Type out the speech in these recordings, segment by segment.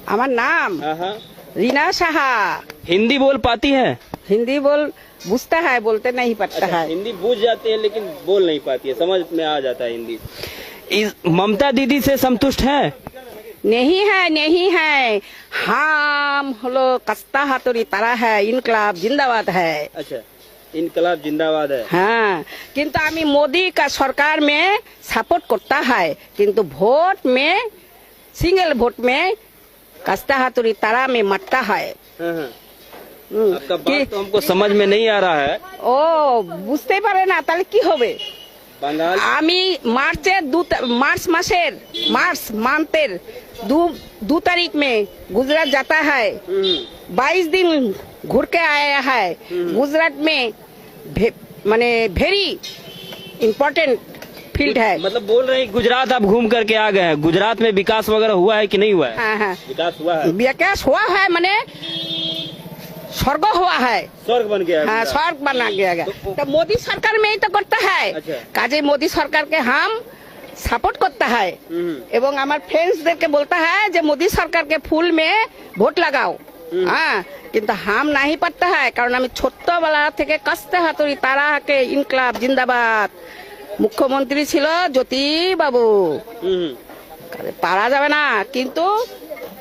हमारा नाम हाँ। रीना शाहा। हिंदी बोल पाती है? हिंदी बुझता है, बोलते नहीं पड़ता अच्छा, है। हिंदी बूझ जाती है लेकिन बोल नहीं पाती है, समझ में आ जाता है हिंदी। ममता दीदी से संतुष्ट है? नहीं है। हम लोग कस्ता हाथुरी तारा है, इनकलाब जिंदाबाद है। अच्छा, इनकलाब जिंदाबाद है। हाँ, किंतु आमी मोदी का सरकार में सपोर्ट करता है, किंतु वोट में सिंगल वोट में कस्ता हाथुरी तारा में मरता है। हाँ। आपका बात तो हमको समझ में नहीं आ रहा है। ओ बुझते पारे ना, ताहले की होबे? बंगाल आमी मार्च मांथेर 2 तारीख में गुजरात जाता है। 22 दिन घूर के आया है। गुजरात में माने वेरी इम्पोर्टेंट फील्ड है। मतलब बोल रहे हैं गुजरात आप घूम करके आ गए हैं। गुजरात में विकास वगैरह हुआ है कि नहीं हुआ है? हाँ। विकास हुआ है। विकास हुआ है, माने स्वर्ग हुआ है। स्वर्ग बन गया है। हाँ, स्वर्ग बना गया। तो मोदी सरकार में ही तो करता है। अच्छा। काजे मोदी सरकार के हम सपोर्ट करता है एवं हमारे फ्रेंड्स के बोलता है जो मोदी सरकार के फूल में वोट लगाओ। हाँ, किंतु हम नहीं पड़ता है, कारण हमें छोटो वाला थे कस्ते हाथुरी तारा के इनकलाब जिंदाबाद। मुख्यमंत्री छिलो ज्योति बाबू, पारा जाबे ना, किंतु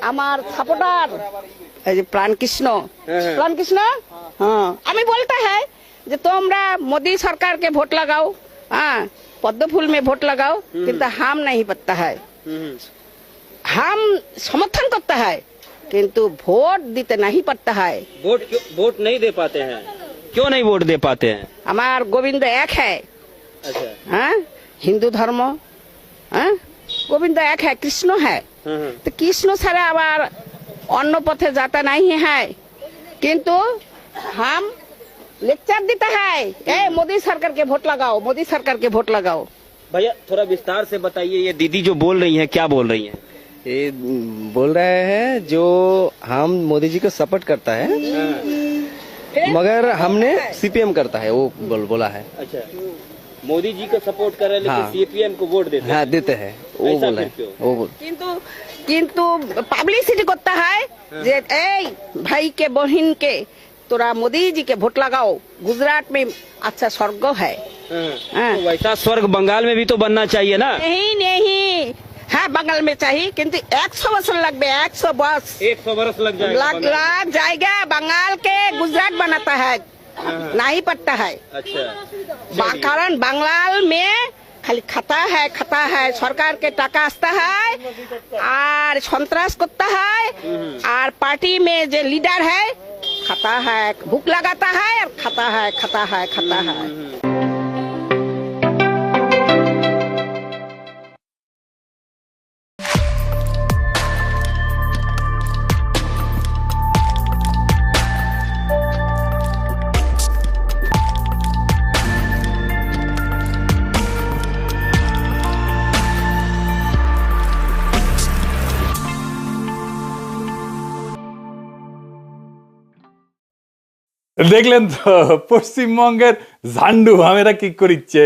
हमार सपोर्टार प्राण कृष्ण हाँ, हमें बोलता है जो तुमरा मोदी सरकार के वोट लगाओ। हाँ, पद्म फूल में वोट लगाओ, किंतु हम नहीं पड़ता है। हम समर्थन करता है, किंतु वोट देते नहीं पड़ता है। वोट नहीं दे पाते हैं? क्यों नहीं वोट दे पाते हैं? हमार गोविंद एक है। अच्छा। हाँ, हिंदू धर्म। हाँ, गोविंद एक है, कृष्ण है। तो कृष्ण सारा आबार अन्य पथे जाता नहीं है, किंतु हम लेक्चर देता है ए मोदी सरकार के वोट लगाओ, मोदी सरकार के वोट लगाओ। भैया थोड़ा विस्तार से बताइए, ये दीदी जो बोल रही हैं क्या बोल रही हैं? ये बोल रहे हैं जो हम मोदी जी को सपोर्ट करता है, मगर हमने सीपीएम करता है, वो बोला है। अच्छा, मोदी जी को सपोर्ट कर रहे हैं लेकिन सीपीएम को वोट देते हैं? हाँ, देते हैं, वो बोल रहे हैं। किंतु पब्लिसिटी करता है जे ए भाई के बहन के तोरा मोदी जी के वोट लगाओ, गुजरात में अच्छा स्वर्ग है। तो वैसा स्वर्ग बंगाल में भी तो बनना चाहिए ना? नहीं हाँ, बंगाल में चाहिए, किंतु 100 वर्ष लग गए। 100 वर्ष लग जाएगा। बंगाल के गुजरात बनाता है, नहीं पड़ता है। अच्छा, कारण बंगाल में खाली खाता है, सरकार के टाका आता है और संतरास करता है, और पार्टी में जो लीडर है खाता है, भूख लगाता है और खाता है। দেখলেন তো পশ্চিমবঙ্গের ঝান্ডু হামেরা কি করিচ্ছে,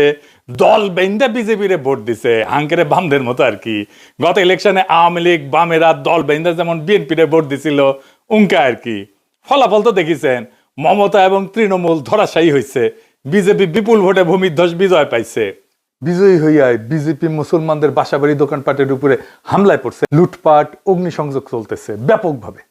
দল বেঁধে বিজেপিরে ভোট দিছে হাঙ্কেরে বামদের মতো আর কি। গত ইলেকশনে আওয়ামী লীগ বামেরা দল বেঁধে যেমন বিএনপিরে ভোট দিছিল উনকা আর কি। ফলাফল তো দেখিছেন, মমতা এবং তৃণমূল ধরাশায়ী হয়েছে, বিজেপি বিপুল ভোটে ভূমিধ্বস বিজয় পাইছে। বিজয়ী হইয়ায় বিজেপি মুসলমানদের বাসাবাড়ি দোকানপাটের উপরে হামলায় পড়ছে, লুটপাট অগ্নিসংযোগ চলতেছে ব্যাপকভাবে।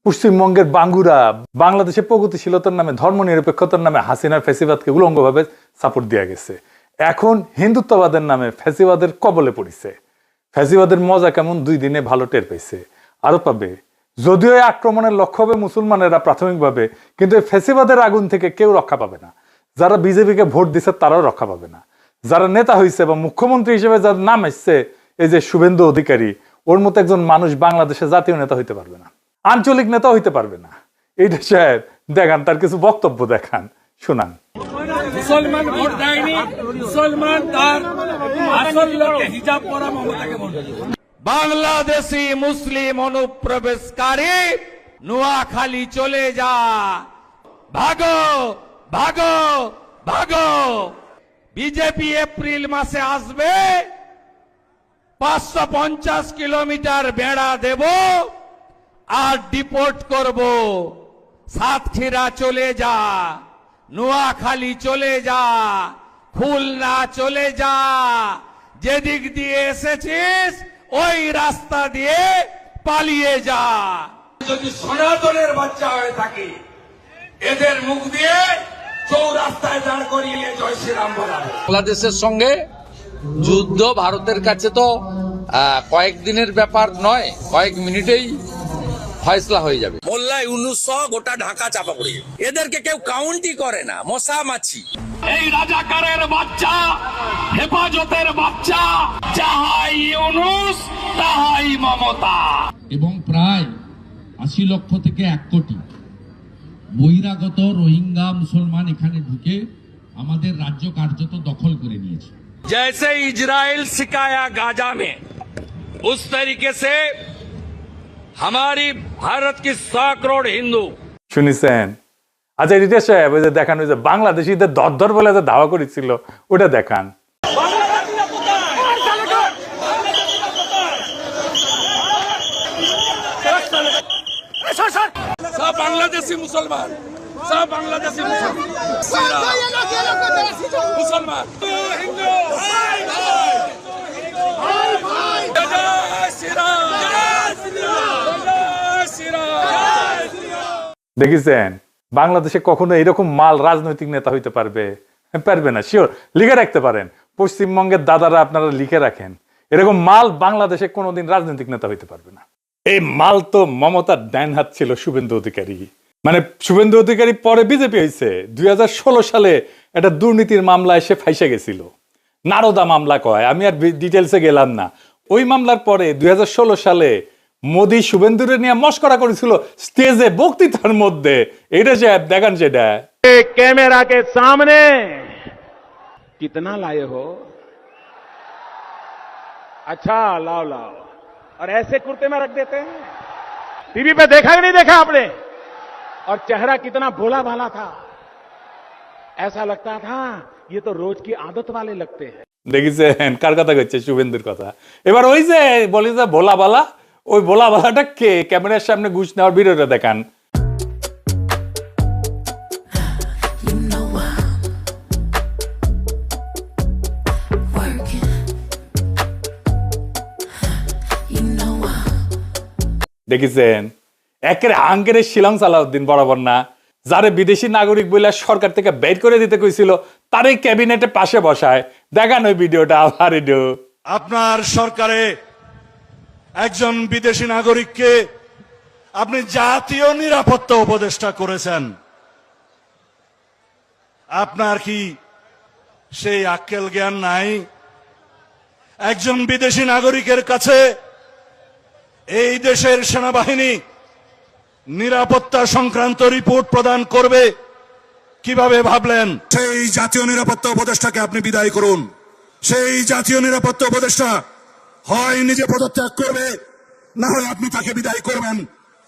পশ্চিমবঙ্গের বাঙ্গুরা বাংলাদেশে প্রগতিশীলতার নামে ধর্মনিরপেক্ষতার নামে হাসিনার ফ্যাসিবাদকে উলঙ্গভাবে সাপোর্ট দেয়া গেছে। এখন হিন্দুত্ববাদের নামে ফ্যাসিবাদের কবলে পড়িছে। ফ্যাসিবাদের মজা কেমন 2 দিনে ভালো টের পাইছে, আরো পাবে। যদিও এই আক্রমণের লক্ষ্য হবে মুসলমানেরা প্রাথমিকভাবে, কিন্তু এই ফ্যাসিবাদের আগুন থেকে কেউ রক্ষা পাবে না। যারা বিজেপিকে ভোট দিচ্ছে তারাও রক্ষা পাবে না। যারা নেতা হয়েছে বা মুখ্যমন্ত্রী হিসেবে যার নাম এসছে, এই যে শুভেন্দু অধিকারী, ওর মতো একজন মানুষ বাংলাদেশে জাতীয় নেতা হইতে পারবে না, আঞ্চলিক নেতা হইতে পারবে না। এইটা সাহেব দেখান, তার কিছু বক্তব্য দেখান, শোনান। মুসলমান ভোট দেয়নি, মুসলমান তার আসল লোককে হিজাব পরা মমতাকে ভোট দিয়েছে। বাংলাদেশি মুসলিম অনুপ্রবেশকারী নোয়াখালী চলে যা, ভাগো ভাগো ভাগো। বিজেপি এপ্রিল মাসে আসবে, 550 কিলোমিটার বেড়া দেব, আর ডিপোর্ট করব। সাতক্ষীরা চলে যা, নোয়াখালী চলে যা, খুলনা চলে যা, যেদিক দিয়ে এসেছিস ওই রাস্তা দিয়ে পালিয়ে যা। যদি সনাতনের বাচ্চা হয়ে থাকি, এদের মুখ দিয়ে চৌরাস্তায় দাঁড় করিয়ে জয় শ্রীরাম বলা। বাংলাদেশের সঙ্গে যুদ্ধ ভারতের কাছে তো কয়েকদিনের ব্যাপার নয়, কয়েক মিনিটেই ফয়সলা হয়ে যাবে। মোল্লা ইউনুস সহ গোটা ঢাকা চাপা পড়ে যাবে। এদেরকে কেউ কাউন্টই করে না, মশা মাছি। এই রাজাকারের বাচ্চা, হেফাজতের বাচ্চা, যাহাই ইউনুস তাহাই মমতা। এবং প্রায় ৮০ লক্ষ থেকে ১ কোটি বহিরাগত রোহিঙ্গা মুসলমান এখানে ঢুকে আমাদের রাজ্য কার্যত দখল করে নিয়েছে। जैसे इजराइल सिखाया गाजा में, उस तरीके से हमारी भारत की 100 करोड़ हिंदू। শুনিছেন? আচ্ছা রিতেশ সাহেব, ওই যে দেখান, ওই যে বাংলাদেশিদের দর বলে যে ধাওয়া করেছিল, ওটা দেখান। सब बांग्लादेशी मुसलमान, सब बांग्लादेशी मुसलमान, मुसलमान हिंदू। जय श्री राम, जय श्री राम। দেখেছেন বাংলাদেশে কখনো এরকম মাল রাজনৈতিক নেতা হইতে পারবে? পারবে না। শিওর লিখে রাখতে পারেন, পশ্চিমবঙ্গের দাদারা আপনারা লিখে রাখেন, এরকম মাল বাংলাদেশে কোনোদিন রাজনৈতিক নেতা হইতে পারবে না। এই মাল তো মমতার ডান হাত ছিল শুভেন্দু অধিকারী। মানে শুভেন্দু অধিকারী পরে বিজেপি হয়েছে, 2016 সালে একটা দুর্নীতির মামলা এসে ফাইসে গেছিল, নারদা মামলা কয়, আমি আর ডিটেলসে গেলাম না। ওই মামলার পরে 2016 সালে মোদি শুভেন্দুরে নিয়ে মস্করা করেছিল স্টেজে বক্তৃতার মধ্যে। এটা যে দেখান, সেটা कैमरा के सामने कितना लाए हो? अच्छा लाओ लाओ, और ऐसे कुर्ते में रख देते हैं। टीवी पे देखा कि नहीं देखा आपने? और चेहरा कितना भोला भाला था, ऐसा लगता था ये तो रोज की आदत वाले लगते हैं। দেখেছেন কার কথা হচ্ছে? শুভেন্দুর কথা। এবার ওই যে বলি যে ভোলা বালা, ওই ভোলা বালাটা কে? ক্যামেরার সামনে ঘুষ নেওয়ার ভিডিওটা দেখান। You know I'm working. You know I'm দেখেছেন একের আঙ্কের শিলং সালাউদ্দিন বরাবর না, যারে বিদেশি নাগরিক বলে সরকার থেকে বের করে দিতে কইছিল, তারই ক্যাবিনেটে পাশে বসায়। দেখান ওই ভিডিওটা আবার। আপনার সরকারে একজন বিদেশি নাগরিককে আপনি জাতীয় নিরাপত্তা উপদেষ্টা করেছেন। আপনার কি সেই আক্কেল জ্ঞান নাই? একজন বিদেশি নাগরিকের কাছে এই দেশের সেনাবাহিনী নিরাপত্তা সংক্রান্ত রিপোর্ট প্রদান করবে কিভাবে ভাবলেন? সেই জাতীয় নিরাপত্তা উপদেষ্টাকে আপনি বিদায় করুন। সেই জাতীয় নিরাপত্তা উপদেষ্টা হয় নিজে পদত্যাগ করবে, না হয় আপনি তাকে বিদায় করবেন।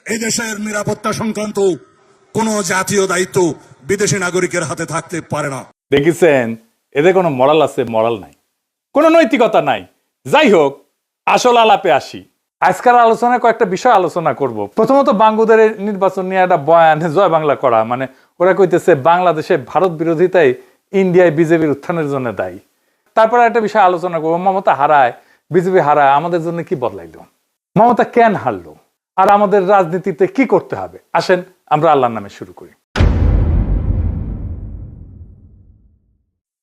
এই দেশের নিরাপত্তা সংক্রান্ত কোন জাতীয় দায়িত্ব বিদেশি নাগরিকের হাতে থাকতে পারে না। দেখেছেন এদের কোনো মরাল আছে? মরাল নাই, কোনো নৈতিকতা নাই। যাই হোক, আসল আলাপে আসি। আজকের আলোচনায় কয়েকটা বিষয় আলোচনা করব। প্রথমত বাঙ্গুদের নির্বাচন নিয়ে একটা বয়ান জয় বাংলা করা, মানে ওরা কইতেছে বাংলাদেশে ভারত বিরোধিতায় ইন্ডিয়ায় বিজেপির উত্থানের জন্য দায়ী। তারপরে একটা বিষয় আলোচনা করবো, মমতা হারায়, বিজেপি হারায়, আমাদের জন্য কি বদলাইলো, মমতা কেন হারলো, আর আমাদের রাজনীতিতে কি করতে হবে। আসেন আমরা আল্লাহর নামে শুরু করি।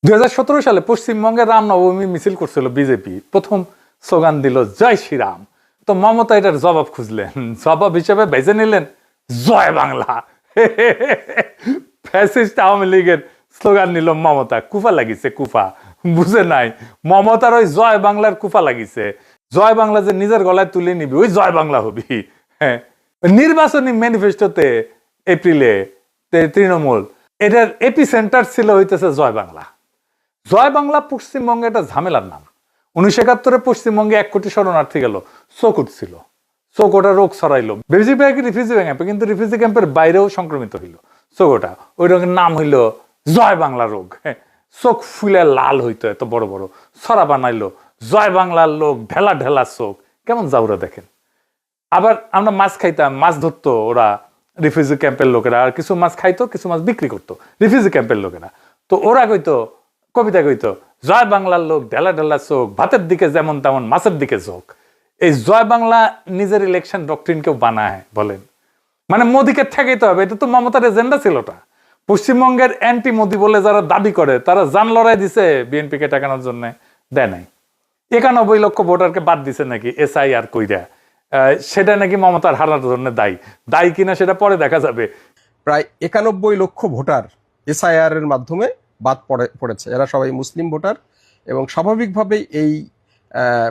2017 সালে পশ্চিমবঙ্গের রামনবমী মিছিল করছিল বিজেপি, প্রথম স্লোগান দিল জয় শ্রীরাম। তো মমতা এটার জবাব খুঁজলেন, জবাব হিসেবে বেছে নিলেন জয় বাংলা। ফ্যাসিস্ট আওয়ামী লীগের স্লোগান নিল মমতা। কুফা লাগিছে, কুফা বুঝে নাই, মমতার ওই জয় বাংলার কুফা লাগিছে। জয় বাংলা যে নিজের গলায় তুলে নিবি, ওই জয় বাংলা হবি। হ্যাঁ, নির্বাচনী ম্যানিফেস্টোতে এপ্রিলে তৃণমূল, এটার এপি সেন্টার ছিল হইতেছে জয় বাংলা। জয় বাংলা পশ্চিমবঙ্গে একটা ঝামেলার নাম। 1971 পশ্চিমবঙ্গে 1 কোটি শরণার্থী গেল, চোখ উঠছিল, চোখ ওটা রোগ ছড়াইলো। বেশিরভাগ রিফিউজি ক্যাম্পে, কিন্তু রিফিউজি ক্যাম্পের বাইরেও সংক্রমিত হইল চোখ ওটা। ওই রোগের নাম হইল জয় বাংলা রোগ। হ্যাঁ, চোখ ফুলে লাল হইতো, এত বড় বড় ছড়া বানাইলো। জয় বাংলার লোক ঢেলা ঢেলা চোখ, কেমন যাওরা দেখেন। আবার আমরা মাছ খাইতাম, মাছ ধরতো ওরা রিফিউজি ক্যাম্পের লোকেরা, আর কিছু মাছ খাইতো, কিছু মাছ বিক্রি করতো রিফিউজি ক্যাম্পের লোকেরা। তো ওরা কইতো, কবিতা কইতো, জয় বাংলার লোক ঢেলা ঢেলা চোখ, ভাতের দিকে যেমন তেমন মাছের দিকে চোখ। এই জয় বাংলা নিজের ইলেকশন ডক্ট্রিন কেউ বানায় বলেন? মানে মোদীকে ঠেকাইতে হবে, এটা তো মমতার এজেন্ডা ছিলটা। পশ্চিমবঙ্গের অ্যান্টি মোদি বলে যারা দাবি করে তারা জান লড়াই দিছে বিএনপিকে ঠেকানোর জন্য, দেয় নাই। 91 লক্ষ ভোটারকে বাদ দিছে নাকি SIR কইরা, সেটা নাকি মমতার হারার জন্য দায়ী কিনা সেটা পরে দেখা যাবে। প্রায় 91 লক্ষ ভোটার SIR এর মাধ্যমে বাদ পড়েছে। এরা সবাই মুসলিম ভোটার এবং স্বাভাবিকভাবেই এই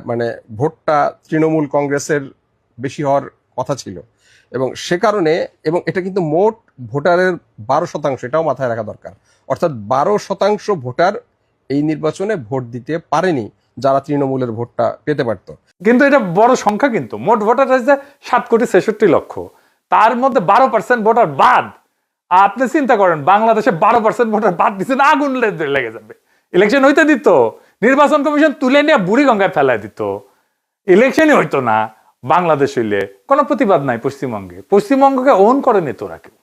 মানে ভোটটা তৃণমূল কংগ্রেসের বেশি হওয়ার কথা ছিল এবং সে কারণে, এবং এটা কিন্তু মোট ভোটারের 12%, এটাও মাথায় রাখা দরকার। অর্থাৎ 12% ভোটার এই নির্বাচনে ভোট দিতে পারেনি যারা তৃণমূলের ভোটটা পেতে পারত। কিন্তু এটা বড় সংখ্যা, কিন্তু মোট ভোটার হয়েছে 7,66,00,000, তার মধ্যে 12% ভোটার বাদ। আপনি চিন্তা করেন, বাংলাদেশে 12% ভোটার বাদ দিচ্ছেন, আগুন লেগে যাবে। ইলেকশন হইতে দিত, নির্বাচন কমিশন তুলে নিয়ে বুড়ি গঙ্গায় ফেলাই দিত, ইলেকশনই হইতো না। বাংলাদেশ হইলে কোনো প্রতিবাদ নাই পশ্চিমবঙ্গে, পশ্চিমবঙ্গকে ওন করেনি তোরা কেউ,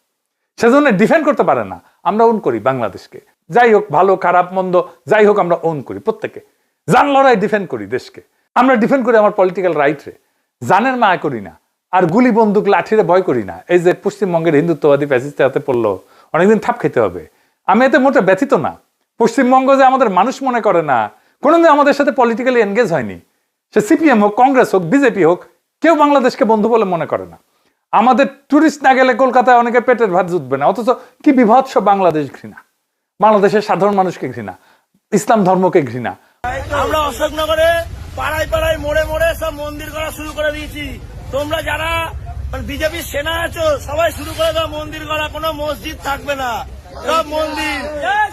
সেজন্য ডিফেন্ড করতে পারে না। আমরা ওন করি বাংলাদেশকে, যাই হোক ভালো খারাপ মন্দ যাই হোক আমরা ওন করি, প্রত্যেকে জান লড়াই ডিফেন্ড করি দেশকে। আমরা ডিফেন্ড করি আমার পলিটিক্যাল রাইট রে, জানের মায়া করি না, আর গুলি বন্দুক লাঠিরে ভয় করি না। এই যে পশ্চিমবঙ্গের হিন্দুত্ববাদী ফ্যাসিস্টের হাতে পড়লো, অনেকদিন থাপ খেতে হবে। আমি এতে মোটে ব্যথিত না। পশ্চিমবঙ্গ যে আমাদের মানুষ মনে করে না, কোনোদিন আমাদের সাথে পলিটিক্যালি এনগেজ হয়নি, সে CPM হোক, কংগ্রেস হোক, বিজেপি হোক, কেউ বাংলাদেশকে বন্ধু বলে মনে করে না। আমাদের টুরিস্ট না গেলে কলকাতায় অনেকে পেটের ভাত জুটবে না, অথচ কি বিভৎস বাংলাদেশ ঘৃণা, বাংলাদেশের সাধারণ মানুষকে ঘৃণা, ইসলাম ধর্মকে ঘৃণা। আমরা অশোকনগরে পাড়ায় পাড়ায় মোড়ে মোড়ে সব মন্দির করা শুরু করে দিয়েছি। তোমরা যারা বিজেপির সেনা আছো সবাই শুরু করে দাও মন্দির করা, কোনো মসজিদ থাকবে না, সব মন্দির।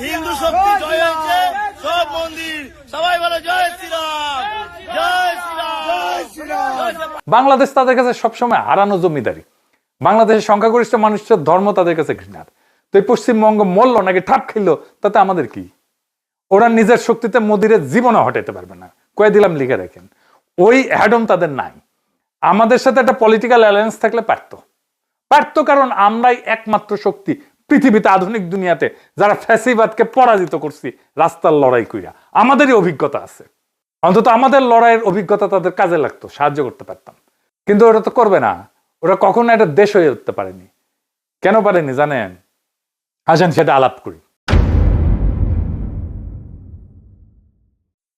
হিন্দু শক্তি জয় হয়েছে, সব মন্দির। সবাই বলো জয় শ্রীরাম, জয় শ্রীরাম, জয় শ্রীরাম। বাংলাদেশ তাদের কাছে সবসময় হারানো জমিদারি, বাংলাদেশের সংখ্যাগরিষ্ঠ মানুষের ধর্ম তাদের কাছে ঘৃণার। তো এই পশ্চিমবঙ্গ মরল নাকি ঠাপ খেললো তাতে আমাদের কি? ওরা নিজের শক্তিতে মোদিরে জীবনে হটাইতে পারবে না, কয়ে দিলাম, লিখে রাখেন। ওই হ্যাডম তাদের নাই। আমাদের সাথে একটা পলিটিক্যাল অ্যালায়েন্স থাকলে পারতো, কারণ আমরাই একমাত্র শক্তি পৃথিবীতে, আধুনিক দুনিয়াতে যারা ফ্যাসিবাদকে পরাজিত করছি রাস্তার লড়াই কইরা। আমাদেরই অভিজ্ঞতা আছে, অন্তত আমাদের লড়াইয়ের অভিজ্ঞতা তাদের কাজে লাগতো, সাহায্য করতে পারতাম। কিন্তু ওরা তো করবে না, ওরা কখনো একটা দেশ হয়ে উঠতে পারেনি। কেন পারেনি জানেন? আসেন সেটা আলাপ করি।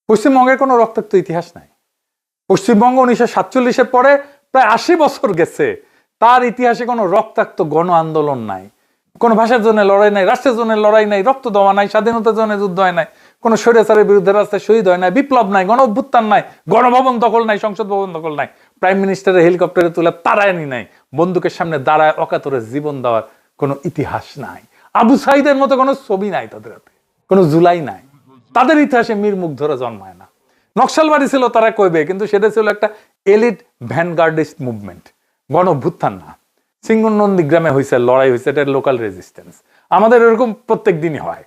পশ্চিমবঙ্গের কোনো রক্তাক্ত ইতিহাস নাই। পশ্চিমবঙ্গ 1947-এর পরে প্রায় 80 বছর গেছে, তার ইতিহাসে কোনো রক্তাক্ত গণ আন্দোলন নাই, কোনো ভাষার জন্য লড়াই নাই, রাষ্ট্রের জন্য লড়াই নাই, রক্ত দেওয়া নাই, স্বাধীনতার জন্য যুদ্ধ হয় নাই, কোনো স্বৈরাচারের বিরুদ্ধে রাস্তায় শহীদ হয় নাই, বিপ্লব নাই, গণ অভ্যুত্থান নাই, গণভবন দখল নাই, সংসদ ভবন দখল নাই, প্রাইম মিনিস্টারের হেলিকপ্টারে তুলে তারায়নি নাই, বন্দুকের সামনে দাঁড়ায় অকাতরে জীবন দেওয়ার কোনো ইতিহাস নাই। আবু সাইদের মতো কোনো ছবি নাই তাদের হাতে, কোনো জুলাই নাই। তাদের ইতিহাসে মীর মুগ্ধরা জন্মায় না। নকশালবাড়ি ছিল তারা কইবে, কিন্তু সেটা ছিল একটা এলিট ভ্যানগার্ডিস্ট মুভমেন্ট, গণ অভ্যুত্থান না। সিঙ্গুরনন্দীগ্রামে হয়েছে লড়াই, হয়েছে, এটা লোকাল রেজিস্ট্যান্স। আমাদের এরকম প্রত্যেক দিনই হয়,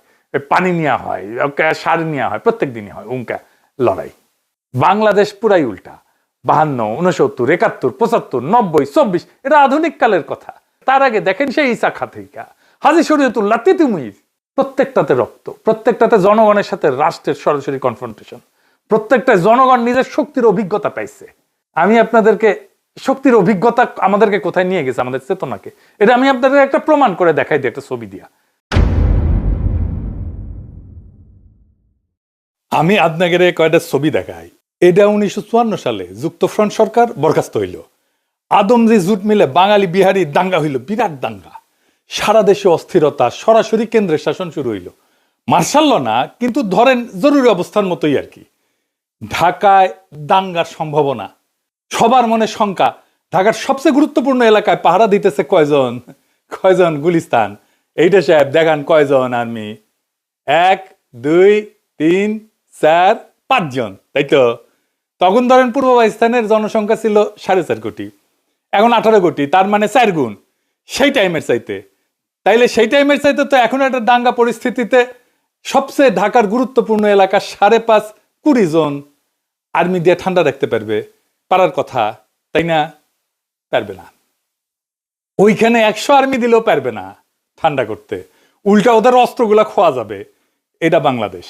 পানি নেওয়া হয়, সার নেওয়া হয়, প্রত্যেক দিনই হয় উনকা লড়াই। বাংলাদেশ পুরাই উল্টা। 52, 69, 71, 75, 90, 24 এটা আধুনিক কালের কথা। তার আগে দেখেন সেই ইসা খাতিকা, হাজী শরীয়তুল্লাহ, তিতুমির, প্রত্যেকটাতে রক্ত, প্রত্যেকটাতে জনগণের সাথে রাষ্ট্রের সরাসরি কনফ্রন্টেশন, প্রত্যেকটা জনগণ নিজের শক্তির অভিজ্ঞতা পাইছে। আমি আপনাদেরকে শক্তির অভিজ্ঞতা আমাদেরকে কোথায় নিয়ে গেছে, আমাদের চেতনাকে, এটা আমি আপনাদের একটা প্রমাণ করে দেখাই দিই একটা ছবি দিয়া। আমি আপনাদের কয়েকটা ছবি দেখাই। এটা 1954 সালে যুক্তফ্রন্ট সরকার বরখাস্ত হইল, আদমজি জুট মিলে বাঙালি বিহারি দাঙ্গা হইল, বিরাট দাঙ্গা, সারা দেশে অস্থিরতা, সরাসরি কেন্দ্রের শাসন শুরু হইল। মার্শাল্ল না, কিন্তু ধরেন জরুরি অবস্থার মতোই আর কি। ঢাকায় দাঙ্গার সম্ভাবনা, সবার মনে শঙ্কা। ঢাকার সবচেয়ে গুরুত্বপূর্ণ এলাকায় পাহারা দিতেছে কয়জন গুলিস্তান, এইটা সাহেব দেখান কয়জন আর্মি, 1, 2, 3, 4, 5 জন, তাই তো? তখন ধরেন পূর্ব পাকিস্তানের জনসংখ্যা ছিল 4.5 কোটি, এখন 18 কোটি, তার মানে 4 গুণ সেই টাইমের চাইতে। তাইলে সেই টাইমের চাইতে তো এখন একটা দাঙ্গা পরিস্থিতিতে সবচেয়ে ঢাকার গুরুত্বপূর্ণ এলাকা 5.5 20 জন আর্মি দিয়ে ঠান্ডা রাখতে পারার কথা, তাই না? পারবে না। ওইখানে 100 আর্মি দিলেও পারবে না ঠান্ডা করতে, উল্টা ওদের অস্ত্রগুলা খোয়া যাবে। এটা বাংলাদেশ।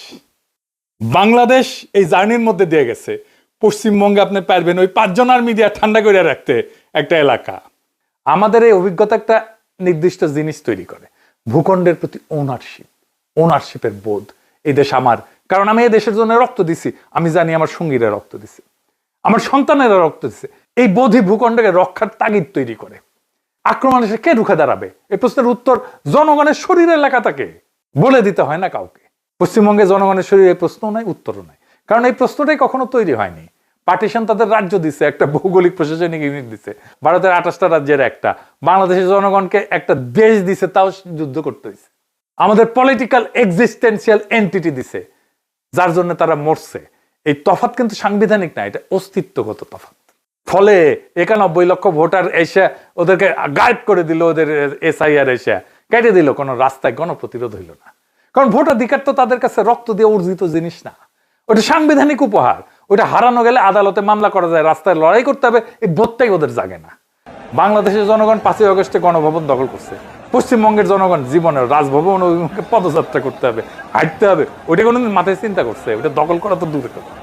বাংলাদেশ এই জার্নির মধ্যে দিয়ে গেছে। পশ্চিমবঙ্গে আপনি পারবেন ওই 5 জন আর্মি দিয়ে ঠান্ডা করে রাখতে একটা এলাকা। আমাদের এই অভিজ্ঞতা একটা নির্দিষ্ট জিনিস তৈরি করে, ভূখণ্ডের প্রতি ওনারশিপের বোধ। এই দেশ আমার, কারণ আমি এই দেশের জন্য রক্ত দিছি, আমি জানি আমার সঙ্গীরা রক্ত দিছে, আমার সন্তানেরা রক্ত দিছে। এই বোধই ভূখণ্ডকে রক্ষার তাগিদ তৈরি করে। আক্রমণ এসে কে রুখে দাঁড়াবে? এই প্রশ্নের উত্তর জনগণের শরীরে লেখা থাকে, বলে দিতে হয় না কাউকে। পশ্চিমবঙ্গে জনগণের শরীরে প্রশ্ন নাই, উত্তরও নাই, কারণ এই প্রশ্নটাই কখনো তৈরি হয়নি। পার্টিশন তাদের রাজ্য দিছে, একটা ভৌগোলিক প্রশাসনিক ইউনিট দিছে, ভারতের 28টা রাজ্যের একটা, বাংলাদেশের জনগণকে একটা দেশ দিছে, তাও যুদ্ধ করতে হয়েছে। আমাদের পলিটিক্যাল এক্সিস্টেন্সিয়াল এন্টিটি দিছে, যার জন্য তারা মরছে। এই তফাৎ কিন্তু সাংবিধানিক না, এটা অস্তিত্বগত তফাৎ। ফলে 91 লক্ষ ভোটার এসে ওদেরকে গায়েব করে দিল, ওদের SIR এসে কেটে দিল, কোনো রাস্তায় গণপ্রতিরোধ হইল না। কারণ ভোটাধিকার তো তাদের কাছে রক্ত দিয়ে অর্জিত জিনিস না, ওটা সাংবিধানিক উপহার। ওটা হারানো গেলে আদালতে মামলা করা যায়, রাস্তায় লড়াই করতে হবে, এই বোধটাই ওদের জাগে না। বাংলাদেশের জনগণ 5ই আগস্টে গণভবন দখল করছে, পশ্চিমবঙ্গের জনগণ জীবনের রাজভবন অভিমুখে পদযাত্রা করতে হবে, হাঁটতে হবে, ওটা কোনোদিন মাথায় চিন্তা করছে? ওটা দখল করা তো দূরের কথা,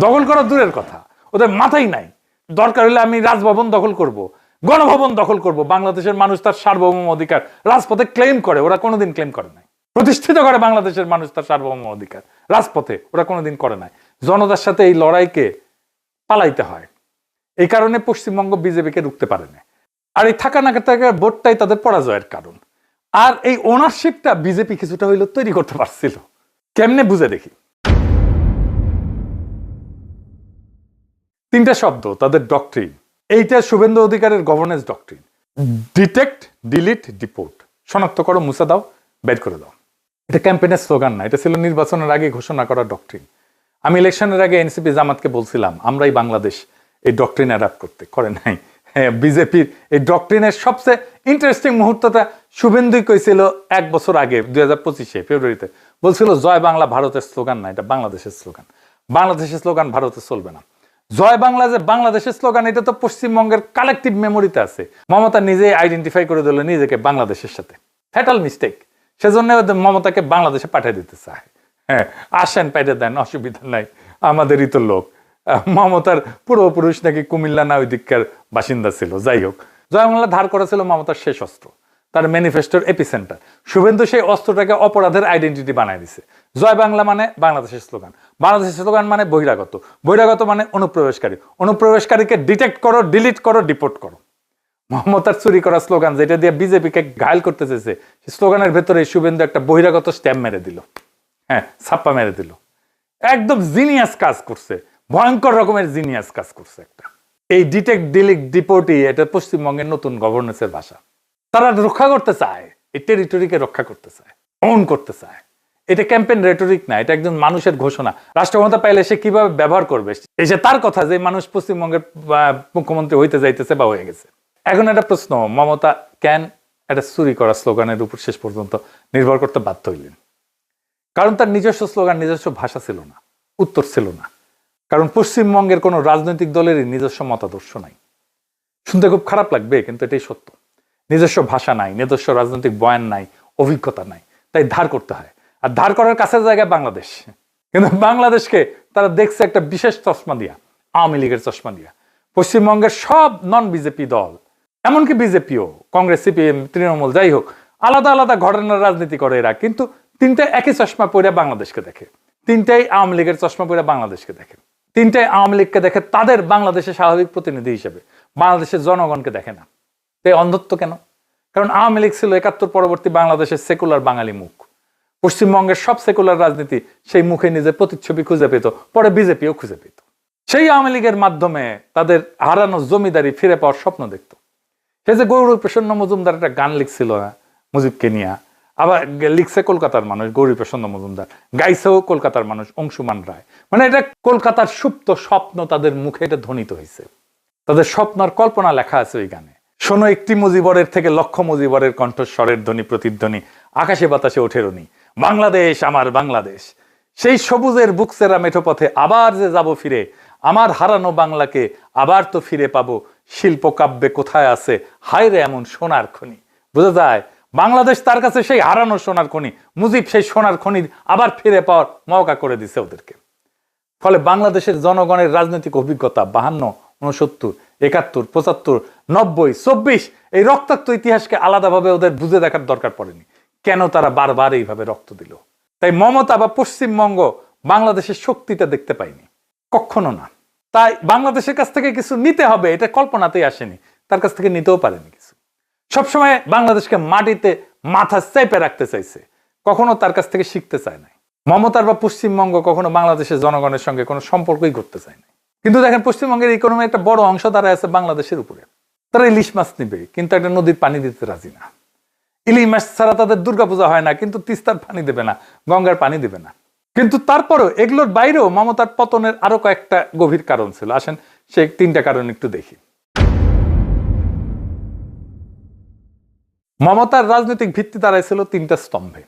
দখল করা দূরের কথা, ওদের মাথায় নাই। দরকার হলে আমি রাজভবন দখল করব, গণভবন দখল করব। বাংলাদেশের মানুষ তার সার্বভৌম অধিকার রাজপথে ক্লেম করে, ওরা কোনোদিন ক্লেম করে নাই। প্রতিষ্ঠিত করে বাংলাদেশের মানুষ তার সার্বভৌম অধিকার রাজপথে, ওরা কোনোদিন করে নাই। জনতার সাথে এই লড়াইকে পালাইতে হয়, এই কারণে পশ্চিমবঙ্গ বিজেপিকে রুখতে পারে না। আর এই থাকা না থাকার ভোটটাই তাদের পরাজয়ের কারণ। আর এই ওনারশিপটা বিজেপি কিছুটা হইলেও তৈরি করতে পারছিল। কেমনে বুঝে দেখি। 3টা শব্দ তাদের ডক্ট্রিন। এইটা শুভেন্দু অধিকারের governance doctrine. Detect, delete, deport. শনাক্ত করো, মুছে দাও, বের করে দাও। এটা ক্যাম্পেইনের স্লোগান না, এটা ছিল নির্বাচনের আগে ঘোষণা করা ডক্ট্রিন। আমি ইলেকশনের আগে এনসিপি জামাতকে বলছিলাম আমরাই বাংলাদেশ, এই ডক্ট্রিন অ্যাডাপ্ট করতে, করে নাই। হ্যাঁ, বিজেপির এই ডক্ট্রিনের সবচেয়ে ইন্টারেস্টিং মুহূর্তটা শুভেন্দুই কইছিল 1 বছর আগে, 2025 ফেব্রুয়ারিতে বলছিল জয় বাংলা ভারতের স্লোগান না, এটা বাংলাদেশের স্লোগান। বাংলাদেশের স্লোগান ভারতে চলবে না। জয় বাংলা যে বাংলাদেশের স্লোগান, এটা তো পশ্চিমবঙ্গের কালেকটিভ মেমোরিতে আছে। মমতা নিজেই আইডেন্টিফাই করে দিল নিজেকে বাংলাদেশের সাথে, ফ্যাটাল মিস্টেক। সেজন্য মমতাকে বাংলাদেশে পাঠিয়ে দিতে চায়। হ্যাঁ, আসেন, পাঠিয়ে দেন, অসুবিধা নাই, আমাদেরই তো লোক। মমতার পূর্বপুরুষ নাকি কুমিল্লা না ওই দিককার বাসিন্দা ছিল। যাই হোক, জয় বাংলা ধার করেছিল মমতার শেষ অস্ত্র, তার ম্যানিফেস্টোর এপিসেন্টার। শুভেন্দু সেই অস্ত্রটাকে অপরাধের আইডেন্টিটি বানায় দিছে। জয় বাংলা মানে বাংলাদেশের স্লোগান, বাংলাদেশের স্লোগান মানে বহিরাগত, বহিরাগত মানে অনুপ্রবেশকারী, অনুপ্রবেশকারীকে ডিটেক্ট করো, ডিলিট করো, ডিপোর্ট করো। মমতার চুরি করা স্লোগান, যেটা দিয়ে বিজেপিকে ঘায়ল করতে চেয়েছে, সেই স্লোগানের ভেতরে শুভেন্দু একটা বহিরাগত স্ট্যাম্প মেরে দিল। হ্যাঁ, ছাপ্পা মেরে দিল। একদম জিনিয়াস কাজ করছে, ভয়ঙ্কর রকমের জিনিয়াস কাজ করছে একটা। এই ডিটেক্ট, ডিলিট, ডিপোর্টই এটা পশ্চিমবঙ্গের নতুন গভর্নেন্সের ভাষা। তারা রক্ষা করতে চায়, এই টেরিটরিকে রক্ষা করতে চায়, ওন করতে চায়। এটা ক্যাম্পেইন রেটরিক না, এটা একজন মানুষের ঘোষণা। রাষ্ট্রক্ষমতা পাইলে সে কিভাবে ব্যবহার করবে, এই যে তার কথা, যে মানুষ পশ্চিমবঙ্গের মুখ্যমন্ত্রী হইতে যাইতেছে বা হয়ে গেছে। এখন একটা প্রশ্ন, মমতা কেন একটা চুরি করা স্লোগানের উপর শেষ পর্যন্ত নির্ভর করতে বাধ্য হইলেন? কারণ তার নিজস্ব স্লোগান, নিজস্ব ভাষা ছিল না, উত্তর ছিল না। কারণ পশ্চিমবঙ্গের কোনো রাজনৈতিক দলেরই নিজস্ব মতাদর্শ নাই। শুনতে খুব খারাপ লাগবে, কিন্তু এটাই সত্য। নিজস্ব ভাষা নাই, নিজস্ব রাজনৈতিক বয়ান নাই, অভিজ্ঞতা নাই, তাই ধার করতে হয়। আর ধার করার কাছের জায়গায় বাংলাদেশ। কিন্তু বাংলাদেশকে তারা দেখছে একটা বিশেষ চশমা দিয়া, আওয়ামী লীগের চশমা দিয়া। পশ্চিমবঙ্গের সব নন বিজেপি দল, এমনকি বিজেপিও, কংগ্রেস, সিপিএম, তৃণমূল, যাই হোক, আলাদা আলাদা ঘটনার রাজনীতি করে এরা, কিন্তু 3টা একই চশমা পরে বাংলাদেশকে দেখে। 3টাই আওয়ামী লীগের চশমা পরে বাংলাদেশকে দেখে। 3টাই আওয়ামী লীগকে দেখে তাদের বাংলাদেশের স্বাভাবিক প্রতিনিধি হিসেবে, বাংলাদেশের জনগণকে দেখে না। তাই অন্ধত্ব কেন? কারণ আওয়ামী লীগ ছিল 71 পরবর্তী বাংলাদেশের সেকুলার বাঙালি মুখ। পশ্চিমবঙ্গের সব সেকুলার রাজনীতি সেই মুখে নিজের প্রতিচ্ছবি খুঁজে পেত, পরে বিজেপিও খুঁজে পেত। সেই আওয়ামী লীগের মাধ্যমে তাদের হারানো জমিদারি ফিরে পাওয়ার স্বপ্ন দেখত। সে যে গৌরী প্রসন্ন মজুমদার একটা গান লিখছিল মুজিবকে নিয়ে, আবার লিখছে কলকাতার মানুষ গৌরী প্রসন্ন মজুমদার, গাইছেও কলকাতার মানুষ অংশুমান রায়। মানে এটা কলকাতার সুপ্ত স্বপ্ন তাদের মুখে এটা ধ্বনিত হয়েছে, তাদের স্বপ্নের কল্পনা লেখা আছে ওই গানে। শোনো একটি মুজিবরের থেকে লক্ষ মুজিবরের কণ্ঠস্বরের ধ্বনি প্রতিধ্বনি, আকাশে বাতাসে ওঠে রনি, বাংলাদেশ আমার বাংলাদেশ। সেই সবুজের বুকসেরা মেঠো পথে আবার যে যাব ফিরে, আমার হারানো বাংলাকে আবার তো ফিরে পাবো, শিল্প কাব্যে কোথায় আছে, হায় রে এমন সোনার খনি। বোঝা যায় বাংলাদেশ তার কাছে সেই হারানো সোনার খনি, মুজিব সেই সোনার খনি আবার ফিরে পাওয়ার মওকা করে দিছে ওদেরকে। ফলে বাংলাদেশের জনগণের রাজনৈতিক অভিজ্ঞতা 52, 69, 71, 75, 90, 24 এই রক্তাক্ত ইতিহাসকে আলাদাভাবে ওদের বুঝে দেখার দরকার পড়েনি কেন তারা বারবার এইভাবে রক্ত দিল। তাই মমতা বা পশ্চিমবঙ্গ বাংলাদেশের শক্তিটা দেখতে পায়নি, কখনো না। তাই বাংলাদেশের কাছ থেকে কিছু নিতে হবে এটা কল্পনাতেই আসেনি, তার কাছ থেকে নিতেও পারেনি কিছু। সবসময় বাংলাদেশকে মাটিতে মাথা চেপে রাখতে চাইছে, কখনো তার কাছ থেকে শিখতে চায় নাই। মমতার বা পশ্চিমবঙ্গ কখনো বাংলাদেশের জনগণের সঙ্গে কোনো সম্পর্কই করতে চায় না। কিন্তু দেখেন পশ্চিমবঙ্গের ইকোনমি একটা বড় অংশ দাঁড়ায় আছে বাংলাদেশের উপরে। তারা ইলিশ মাছ নিবে কিন্তু একটা নদীর পানি দিতে রাজি না। ইলিশ মাছ ছাড়া তাদের দুর্গাপূজা হয় না, কিন্তু তিস্তার পানি দেবে না, গঙ্গার পানি দেবে না। কিন্তু তারপরেও এগুলোর বাইরেও মমতার পতনের আরো কয়েকটা গভীর কারণ ছিল। আসেন সেই 3টা কারণ একটু দেখি। মমতার রাজনৈতিক ভিত্তি দাঁড়াইছিল 3টা স্তম্ভে।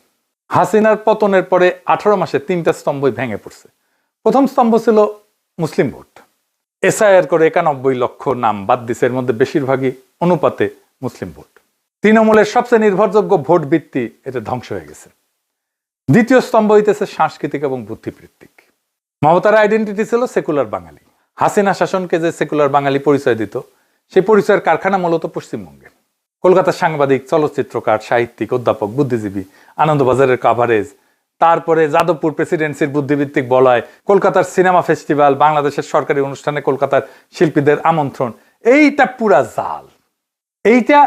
হাসিনার পতনের পরে 18 মাসে 3টা স্তম্ভই ভেঙে পড়ছে। প্রথম স্তম্ভ ছিল মুসলিম ভোট। এসআইআর করে 91 লক্ষ নাম বাদ দিছে, এর মধ্যে বেশিরভাগই অনুপাতে মুসলিম ভোট। তৃণমূলের সবচেয়ে নির্ভরযোগ্য ভোট ভিত্তি এটা ধ্বংস হয়ে গেছে। দ্বিতীয় স্তম্ভ হইতেছে সাংস্কৃতিক এবং বুদ্ধিবৃত্তিক। মমতার আইডেন্টিটি ছিল সেকুলার বাঙালি। হাসিনা শাসনকে যে সেকুলার বাঙালি পরিচয় দিত, সেই পরিচয়ের কারখানা মূলত পশ্চিমবঙ্গে। কলকাতার সাংবাদিক, চলচ্চিত্রকার, সাহিত্যিক, অধ্যাপক, বুদ্ধিজীবী, আনন্দবাজারের কাভারেজ, তারপরে যাদবপুর প্রেসিডেন্সির বুদ্ধিবৃত্তিক বলয়, কলকাতার সিনেমা ফেস্টিভ্যাল, বাংলাদেশের সরকারি অনুষ্ঠানে কলকাতার শিল্পীদের আমন্ত্রণ, এইটা পুরা জাল। এইটা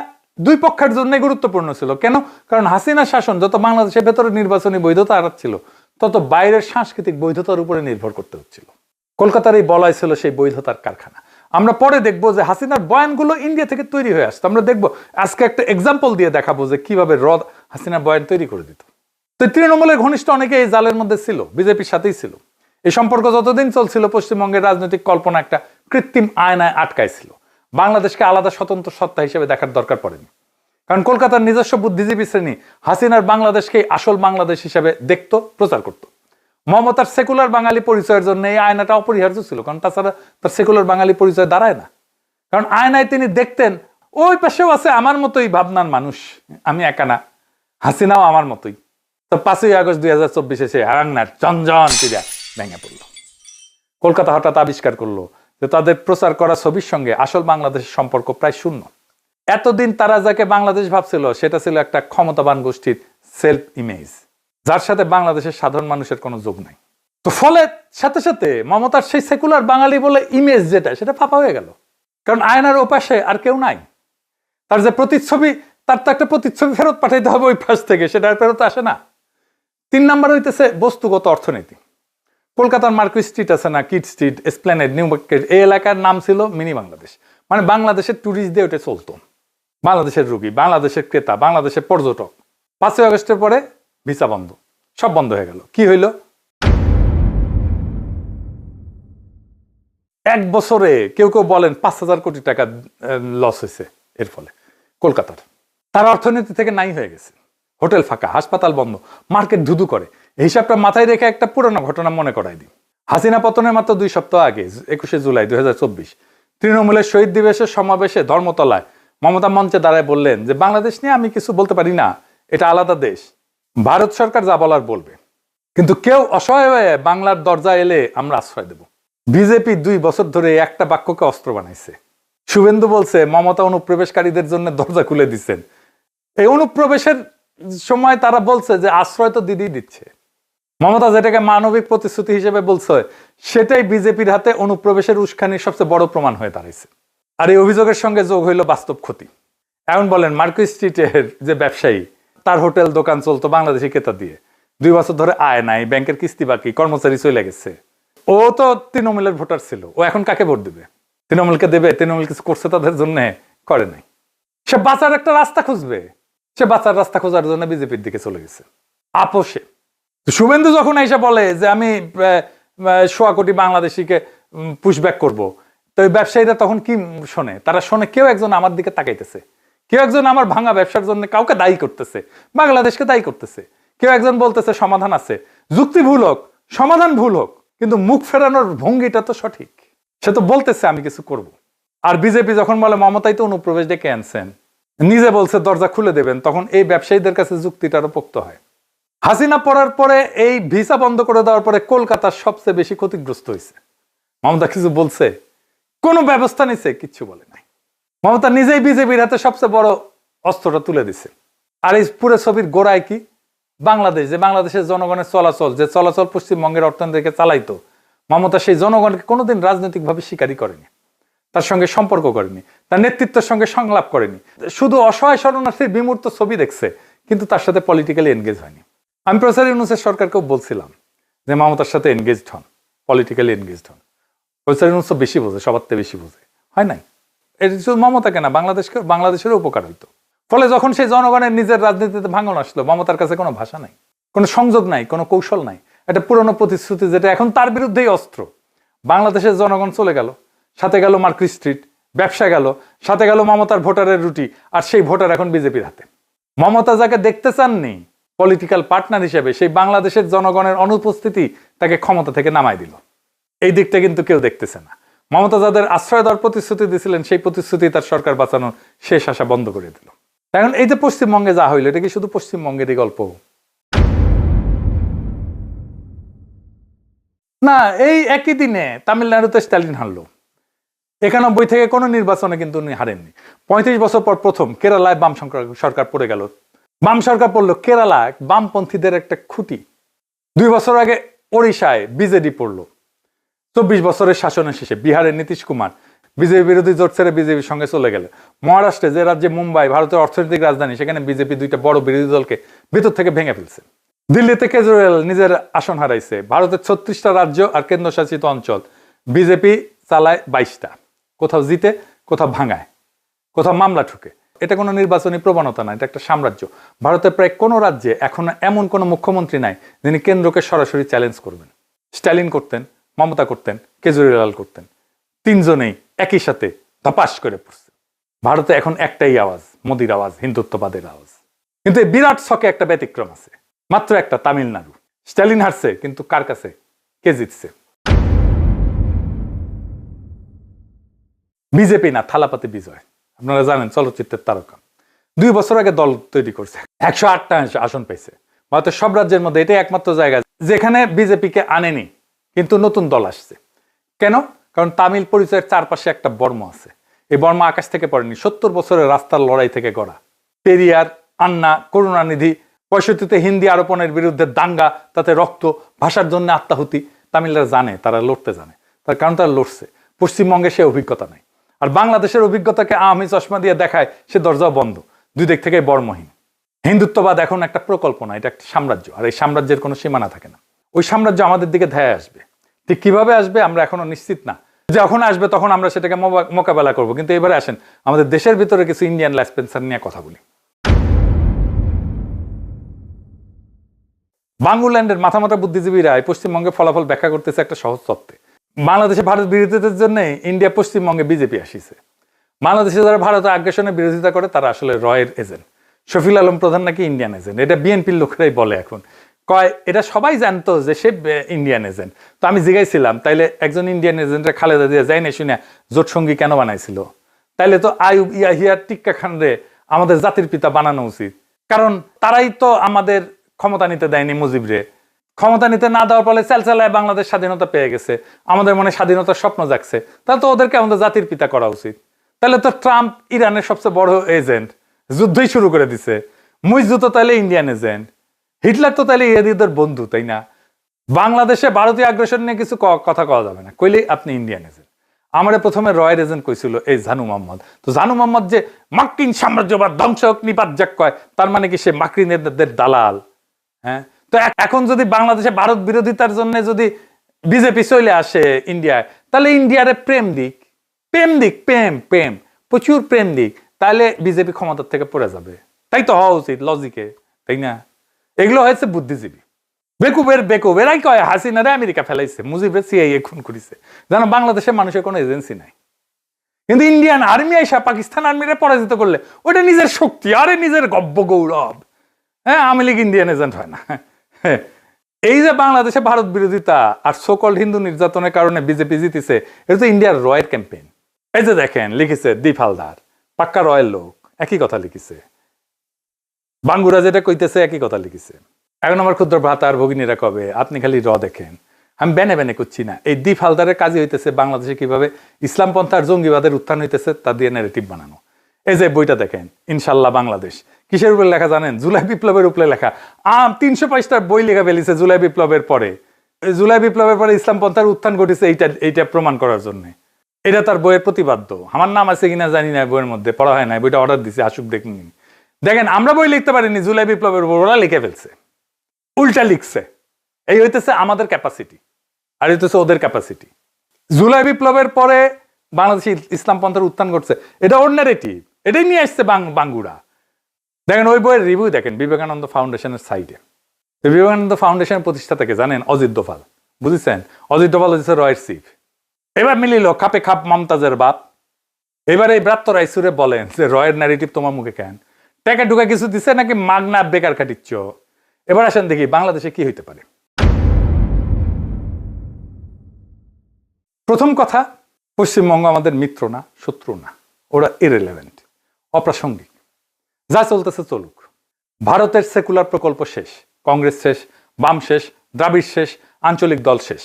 দুই পক্ষের জন্য গুরুত্বপূর্ণ ছিল। কেন? কারণ হাসিনা শাসন যত বাংলাদেশের ভেতরে নির্বাচনী বৈধতা ছিল, তত বাইরের সাংস্কৃতিক বৈধতার উপরে নির্ভর করতে হচ্ছিল। কলকাতার এই বলয় ছিল সেই বৈধতার কারখানা। আমরা পরে দেখবো যে হাসিনার বয়ানগুলো ইন্ডিয়া থেকে তৈরি হয়ে আসতো। আমরা দেখবো আজকে একটা এক্সাম্পল দিয়ে দেখাবো যে কিভাবে হাসিনার বয়ান তৈরি করে দিত। তো তৃণমূলের ঘনিষ্ঠ অনেকে এই জালের মধ্যে ছিল, বিজেপির সাথেই ছিল। এই সম্পর্ক যতদিন চলছিল পশ্চিমবঙ্গের রাজনৈতিক কল্পনা একটা কৃত্রিম আয়নায় আটকাইছিল। বাংলাদেশকে আলাদা স্বতন্ত্র সত্তা হিসেবে দেখার দরকার পড়েনি, কারণ কলকাতার নিজস্ব বুদ্ধিজীবী শ্রেণী হাসিনার বাংলাদেশকে আসল বাংলাদেশ হিসেবে দেখতো, প্রচার করত। মমতার সেকুলার বাঙালি পরিচয়ের জন্য এই আয়নাটা অপরিহার্য ছিল, কারণ তাছাড়া তার সেকুলার বাঙালি পরিচয় দাঁড়ায় না। কারণ আয়নায় তিনি দেখতেন ওই পাশেও আছে আমার মতোই ভাবনার মানুষ, আমি একা না, হাসিনাও আমার মতোই। তো 5ই আগস্ট 2024 সে হারান্নার চঞ্জন তীরা ভেঙে পড়লো। কলকাতা হঠাৎ আবিষ্কার করলো যে তাদের প্রচার করা ছবির সঙ্গে আসল বাংলাদেশের সম্পর্ক প্রায় শূন্য। এতদিন তারা যাকে বাংলাদেশ ভাবছিল সেটা ছিল একটা ক্ষমতাবান গোষ্ঠীর সেলফ ইমেজ, যার সাথে বাংলাদেশের সাধারণ মানুষের কোনো যোগ নাই। তো ফলে সাথে সাথে মমতার সেই সেকুলার বাঙালি বলে ইমেজ যেটা, সেটা ফাঁপা হয়ে গেল। কারণ আয়নার ওপাশে আর কেউ নাই। তার যে প্রতিচ্ছবি, তার তো একটা প্রতিচ্ছবি ফেরত পাঠাইতে হবে ওই পাশ থেকে, সেটা আর ফেরত আসে না। 3 নাম্বার হইতেছে বস্তুগত অর্থনীতি। কলকাতার মার্কুইস স্ট্রিট আছে না, Kyd Street, Esplanade, New Market, এই এলাকার নাম ছিল মিনি বাংলাদেশ। মানে বাংলাদেশের ট্যুরিস্ট দিয়ে ওটা চলতো। বাংলাদেশের রুগী, বাংলাদেশের ক্রেতা, বাংলাদেশের পর্যটক। 5ই আগস্টের পরে ভিসা বন্ধ, সব বন্ধ হয়ে গেল। কি হইল? 1 বছরে কেউ কেউ বলেন 5,000 কোটি টাকা লস হয়েছে এর ফলে কলকাতার। তার অর্থনীতি থেকে নাই হয়ে গেছে। হোটেল ফাঁকা, হাসপাতাল বন্ধ, মার্কেট ধুধু করে। এই হিসাবটা মাথায় রেখে একটা পুরনো ঘটনা মনে করাই দিই। হাসিনা পতনের মাত্র 2 সপ্তাহ আগে 21শে জুলাই 2024 তৃণমূলের শহীদ দিবসের সমাবেশে ধর্মতলায় মমতা মঞ্চে দাঁড়ায় বললেন যে বাংলাদেশ নিয়ে আমি কিছু বলতে পারি না, এটা আলাদা দেশ, ভারত সরকার যা বলার বলবে, কিন্তু কেউ অসহায় হয়ে বাংলার দরজা এলে আমরা আশ্রয় দেব। বিজেপি 2 বছর ধরে একটা বাক্যকে অস্ত্র বানাইছে। শুভেন্দু বলছে মমতা অনুপ্রবেশকারীদের জন্য দরজা খুলে দিচ্ছেন। এই অনুপ্রবেশের সময় তারা বলছে যে আশ্রয় তো দিদি দিচ্ছে। মমতা যেটাকে মানবিক প্রতিশ্রুতি হিসেবে বলছে, সেটাই বিজেপির হাতে অনুপ্রবেশের উস্কানির সবচেয়ে বড় প্রমাণ হয়ে দাঁড়িয়েছে। আর এই অভিযোগের সঙ্গে যোগ হইল বাস্তব ক্ষতি। এখন বলেন মার্কুইস স্ট্রিটের যে ব্যবসায়ী, তার হোটেল দোকান চলতো বাংলাদেশি ক্রেতা দিয়ে, 2 বছর ধরে আয় নাই, ব্যাংকের কিস্তি বাকি, কর্মচারী চলে গেছে। ও তো তৃণমূলের ভোটার ছিল, ও এখন কাকে ভোট দেবে? তৃণমূলকে দেবে? তৃণমূল কিছু করছে তাদের জন্য? করে নাই। সে বাঁচার একটা রাস্তা খুঁজবে, সে বাঁচার রাস্তা খোঁজার জন্য বিজেপির দিকে চলে গেছে আপোষে। শুভেন্দু যখন এসে বলে যে আমি 100 কোটি বাংলাদেশিকে পুশব্যাক করব, তো ওই ব্যবসায়ীরা তখন কি শোনে? তারা শোনে কেউ একজন আমার দিকে তাকাইতেছে, কেউ একজন আমার ভাঙা ব্যবসার জন্য কাউকে দায়ী করতেছে, বাংলাদেশকে দায়ী করতেছে। কেউ একজন বলতেছে সমাধান আছে, যুক্তি ভুল হোক, সমাধান ভুল হোক, কিন্তু মুখ ফেরানোর ভঙ্গিটা তো সঠিক। সে তো বলতেছে আমি কিছু করব। আর বিজেপি যখন বলে মমতাই তো অনুপ্রবেশ ডেকে আনছেন, নিজে বলছে দরজা খুলে দেবেন, তখন এই ব্যবসায়ীদের কাছে যুক্তিটা আরো পোক্ত হয়। হাসিনা পড়ার পরে এই ভিসা বন্ধ করে দেওয়ার পরে কলকাতার সবচেয়ে বেশি ক্ষতিগ্রস্ত হয়েছে। মমতা কিছু বলছে? কোনো ব্যবস্থা নিছে? কিচ্ছু বলে নাই। মমতা নিজেই বিজেপির হাতে সবচেয়ে বড় অস্ত্রটা তুলে দিছে। আর এই পুরো ছবির গোড়ায় কি? বাংলাদেশ, যে বাংলাদেশের জনগণের চলাচল, যে চলাচল পশ্চিমবঙ্গের অর্থনীতিকে চালাইতো, মমতা সেই জনগণকে কোনোদিন রাজনৈতিকভাবে স্বীকারই করেনি, তার সঙ্গে সম্পর্ক করেনি, তার নেতৃত্বের সঙ্গে সংলাপ করেনি, শুধু অসহায় শরণার্থীর বিমূর্ত ছবি দেখছে, কিন্তু তার সাথে পলিটিক্যালি এনগেজ হয়নি। আমি প্রফেসর ইউনূসের সরকারকেও বলছিলাম যে মমতার সাথে এনগেজড হন, পলিটিক্যালি এনগেজড হন। প্রফেসর ইউনূস তো বেশি বোঝে, সবার থেকে বেশি বোঝে, হয় নাই? এটা শুধু মমতাকে না, বাংলাদেশেরও উপকার হইতো। ফলে যখন সেই জনগণের নিজের রাজনীতিতে ভাঙন আসলো, মমতার কাছে কোনো ভাষা নাই, কোনো সংযোগ নাই, কোনো কৌশল নাই। একটা পুরনো প্রতিশ্রুতি যেটা এখন তার বিরুদ্ধেই অস্ত্র। বাংলাদেশের জনগণ চলে গেল, সাথে গেল মার্কেট স্ট্রিট, ব্যবসা গেল, সাথে গেল মমতার ভোটারের রুটি, আর সেই ভোটার এখন বিজেপির হাতে। মমতা যাকে দেখতে চাননি পলিটিক্যাল পার্টনার হিসেবে, সেই বাংলাদেশের জনগণের অনুপস্থিতি তাকে ক্ষমতা থেকে নামাই দিল। এই দিকটা কিন্তু কেউ দেখতেছে না। মমতা যাদের আশ্রয় দেওয়ার প্রতিশ্রুতি দিয়েছিলেন, সেই প্রতিশ্রুতি তার সরকার বাঁচানোর শেষ আশা বন্ধ করে দিল। এখন এই যে পশ্চিমবঙ্গে যা হইলো, এটা কি শুধু পশ্চিমবঙ্গেরই গল্প? না, এই একই দিনে তামিলনাড়ুতে স্ট্যালিন হারলো। 91 থেকে কোনো নির্বাচনে কিন্তু উনি হারেননি। 35 বছর পর প্রথম কেরালায় বাম সরকার পড়ে গেল। বাম সরকার পড়লো, কেরালা বামপন্থীদের একটা খুঁটি। 2 বছর আগে ওড়িশায় বিজেডি পড়লো। 24 বছরের শাসনের শেষে বিহারের নীতিশ কুমার বিজেপি বিরোধী জোট ছেড়ে বিজেপির সঙ্গে চলে গেল। মহারাষ্ট্রে, যে রাজ্যে মুম্বাই ভারতের অর্থনৈতিক রাজধানী, সেখানে বিজেপি 2টা বড় বিরোধী দলকে ভেতর থেকে ভেঙে ফেলছে। দিল্লিতে কেজরিওয়াল নিজের আসন হারাইছে। ভারতের 36টা রাজ্য আর কেন্দ্রশাসিত অঞ্চল বিজেপি চালায় 22টা। কোথাও জিতে, কোথাও ভাঙায়, কোথাও মামলা ঠুকে। এটা কোনো নির্বাচনী প্রবণতা না, এটা একটা সাম্রাজ্য। ভারতের প্রায় কোনো রাজ্যে এখন এমন কোনো মুখ্যমন্ত্রী নাই যিনি কেন্দ্রকে সরাসরি চ্যালেঞ্জ করবেন। স্ট্যালিন করতেন, মমতা করতেন, কেজরিওয়াল করতেন, 3 জনেই একই সাথে ধপাস করে পড়ছে। ভারতে এখন একটাই আওয়াজ, মোদির আওয়াজ, হিন্দুত্ববাদের আওয়াজ। কিন্তু এই বিরাট ছকে একটা ব্যতিক্রম আছে, মাত্র একটা, তামিলনাড়ু। স্ট্যালিন হারছে, কিন্তু কার কাছে? কে জিতছে? বিজেপি না, থালাপাতি বিজয়। আপনারা জানেন, চলচ্চিত্রের তারকা। 2 বছর আগে দল তৈরি করছে, 108টা আসন পেয়েছে। ভারতের সব রাজ্যের মধ্যে এটাই একমাত্র জায়গা যেখানে বিজেপিকে আনেনি, কিন্তু নতুন দল আসছে। কেন? কারণ তামিল পরিচয়ের চারপাশে একটা বর্ম আছে। এই বর্ম আকাশ থেকে পড়েনি, 70 বছরের রাস্তার লড়াই থেকে গড়া। পেরিয়ার, আন্না, করুণানিধি, 65-তে হিন্দি আরোপণের বিরুদ্ধে দাঙ্গা, তাতে রক্ত, ভাষার জন্য আত্মাহুতি। তামিলরা জানে, তারা লড়তে জানে, তার কারণ তারা লড়ছে। পশ্চিমবঙ্গে সে অভিজ্ঞতা নাই। আর বাংলাদেশের অভিজ্ঞতাকে আওয়ামী চশমা দিয়ে দেখায়, সে দরজাও বন্ধ। 2 দিক থেকে বর্মহীন। হিন্দুত্ববাদ এখন একটা প্রকল্প না, এটা একটা সাম্রাজ্য। আর এই সাম্রাজ্যের কোনো সীমানা থাকে না। ওই সাম্রাজ্য আমাদের দিকে ধায় আসবে। ঠিক কিভাবে আসবে আমরা এখনো নিশ্চিত না। যখন আসবে তখন আমরা সেটাকে মোকাবেলা করব। কিন্তু এবারে আসেন আমাদের দেশের ভিতরে কিছু ইন্ডিয়ান ল্যাসপেন্সার নিয়ে কথা বলি। বাংলাল্যান্ডের মাথা মাথা বুদ্ধিজীবীরা পশ্চিমবঙ্গে ফলাফল ব্যাখ্যা করতেছে একটা সহজ তত্ত্বে। বাংলাদেশে ভারত বিরোধিতার জন্য ইন্ডিয়া পশ্চিমবঙ্গে বিজেপি আসিছে। বাংলাদেশে যারা ভারতের আগ্রাসনের বিরোধিতা করে তারা আসলে রয়ের এজেন্ট। শফিল আলম প্রধান নাকি ইন্ডিয়ান এজেন্ট, এটা বিএনপির লোকেরাই বলে। এখন কয় এটা সবাই জানতো যে সে ইন্ডিয়ান এজেন্ট। তো আমি জিজ্ঞাসিলাম, তাইলে একজন ইন্ডিয়ান এজেন্টের খালেদা জিয়া যাই না শুনে জোট সঙ্গী কেন বানাইছিল? তাইলে তো আইয়ুব ইয়াহিয়া টিক্কা খানরে আমাদের জাতির পিতা বানানো উচিত, কারণ তারাই তো আমাদের ক্ষমতা নিতে দেয়নি মুজিবরে। ক্ষমতা নিতে না দেওয়ার ফলে চালচালায় বাংলাদেশ স্বাধীনতা পেয়ে গেছে, আমাদের মনে স্বাধীনতার স্বপ্ন জাগছে, তাহলে তো ওদেরকে আমাদের জাতির পিতা করা উচিত। তাহলে তো ট্রাম্প ইরানের সবচেয়ে বড় এজেন্ট, যুদ্ধই শুরু করে দিছে। মুইজু তো তাহলে ইন্ডিয়ান এজেন্ট, হিটলার তো তাহলে ইহুদিদের বন্ধু, তাই না? বাংলাদেশে ভারতীয় আগ্রাসন নিয়ে কিছু কথা কওয়া যাবে না, কইলেই আপনি ইন্ডিয়ান এজেন্ট। আমার প্রথমে রয়ের এজেন্ট কইছিল এই জানু মোহাম্মদ। তো জানু মোহাম্মদ যে মার্কিন সাম্রাজ্যবাদ ধ্বংস হোক নিপাত যাক কয়, তার মানে কি সে মার্কিনদের দালাল? হ্যাঁ, তো এখন যদি বাংলাদেশে ভারত বিরোধিতার জন্য যদি বিজেপি চলে আসে ইন্ডিয়ায়, তাহলে ইন্ডিয়ারে প্রেম দিক, প্রেম প্রচুর প্রেম দিক, তাহলে বিজেপি ক্ষমতার থেকে পড়ে যাবে। তাই তো হওয়া উচিত লজিকে, তাই না? এগুলো হয়েছে বুদ্ধিজীবী, বেকুব। এরাই কয় হাসিনারে আমেরিকা ফেলাইছে, মুজিবের সিআইএ খুন করেছে। জানো, বাংলাদেশের মানুষের কোনো এজেন্সি নাই। কিন্তু ইন্ডিয়ান আর্মি আইসা পাকিস্তান আর্মিরে পরাজিত করলে ওটা নিজের শক্তি, আরে নিজের গব্য গৌরব। হ্যাঁ, আওয়ামী লীগ ইন্ডিয়ান এজেন্ট হয় না। এই যে বাংলাদেশে ভারত বিরোধিতা আর সোকল্ড হিন্দু নির্যাতনের কারণে বিজেপি জিতেছে, এটা তো ইন্ডিয়ার রয়ের ক্যাম্পেইন। এই যে দেখেন লিখেছে দীপ হালদার, পাক্কা রয়ের লোক, একই কথা লিখেছে। বাঙ্গুরা যেটা কইতেছে একই কথা লিখেছে। এখন আমার ক্ষুদ্র ভ্রাতার ভগিনীরা কবে আপনি খালি দেখেন, আমি বেনে বেনে করছি না। এই দীপ হালদারের কাজই হইতেছে বাংলাদেশে কিভাবে ইসলাম পন্থার জঙ্গিবাদের উত্থান হইতেছে তা দিয়ে ন্যারেটিভ বানানো। এই যে বইটা দেখেন ইনশাল্লাহ বাংলাদেশ, কিসের উপরে লেখা জানেন? জুলাই বিপ্লবের উপরে লেখা। 300 পৃষ্ঠার বই লেখা ফেলিছে জুলাই বিপ্লবের পরে। জুলাই বিপ্লবের পরে ইসলাম পন্থার উত্থান ঘটেছে এইটা প্রমাণ করার জন্য। এটা তার বইয়ের প্রতিপাদ্য। আমার নাম আছে কিনা জানি না, বইয়ের মধ্যে পড়া হয় না, বইটা অর্ডার দিছে, আসুক দেখুন। দেখেন আমরা বই লিখতে পারিনি, জুলাই বিপ্লবের উপর ওরা লিখে ফেলছে, উল্টা লিখছে। এই হইতেছে আমাদের ক্যাপাসিটি, আর হইতেছে ওদের ক্যাপাসিটি। জুলাই বিপ্লবের পরে বাংলাদেশে ইসলাম পন্থার উত্থান ঘটছে, এটা ওর ন্যারেটিভ, এটাই নিয়ে আসছে বাঙ্গুরা। দেখেন ওই বইয়ের রিভিউ দেখেন বিবেকানন্দ ফাউন্ডেশনের সাইটে। বিবেকানন্দ ফাউন্ডেশনের প্রতিষ্ঠাতাকে জানেন? অজিত ডোভাল, বুঝেছেন? অজিত ডোভাল হচ্ছে রয়ের চিফ। এবার মিলিল খাপে খাপ মমতাজের বাপ। এবার এই ব্রাত্য রাইসুরে বলেন যে রয়ের ন্যারেটিভ তোমার মুখে কেন? টাকা ঢুকা কিছু দিচ্ছে নাকি মাগনা বেকার খাটিচ্ছ? এবার আসেন দেখি বাংলাদেশে কি হইতে পারে। প্রথম কথা, পশ্চিমবঙ্গ আমাদের মিত্র না, শত্রু না, ওরা ইররিলেভেন্ট, অপ্রাসঙ্গিক। যা চলতেছে চলুক। ভারতের সেকুলার প্রকল্প শেষ, কংগ্রেস শেষ, বাম শেষ, দ্রাবিড় শেষ, আঞ্চলিক দল শেষ।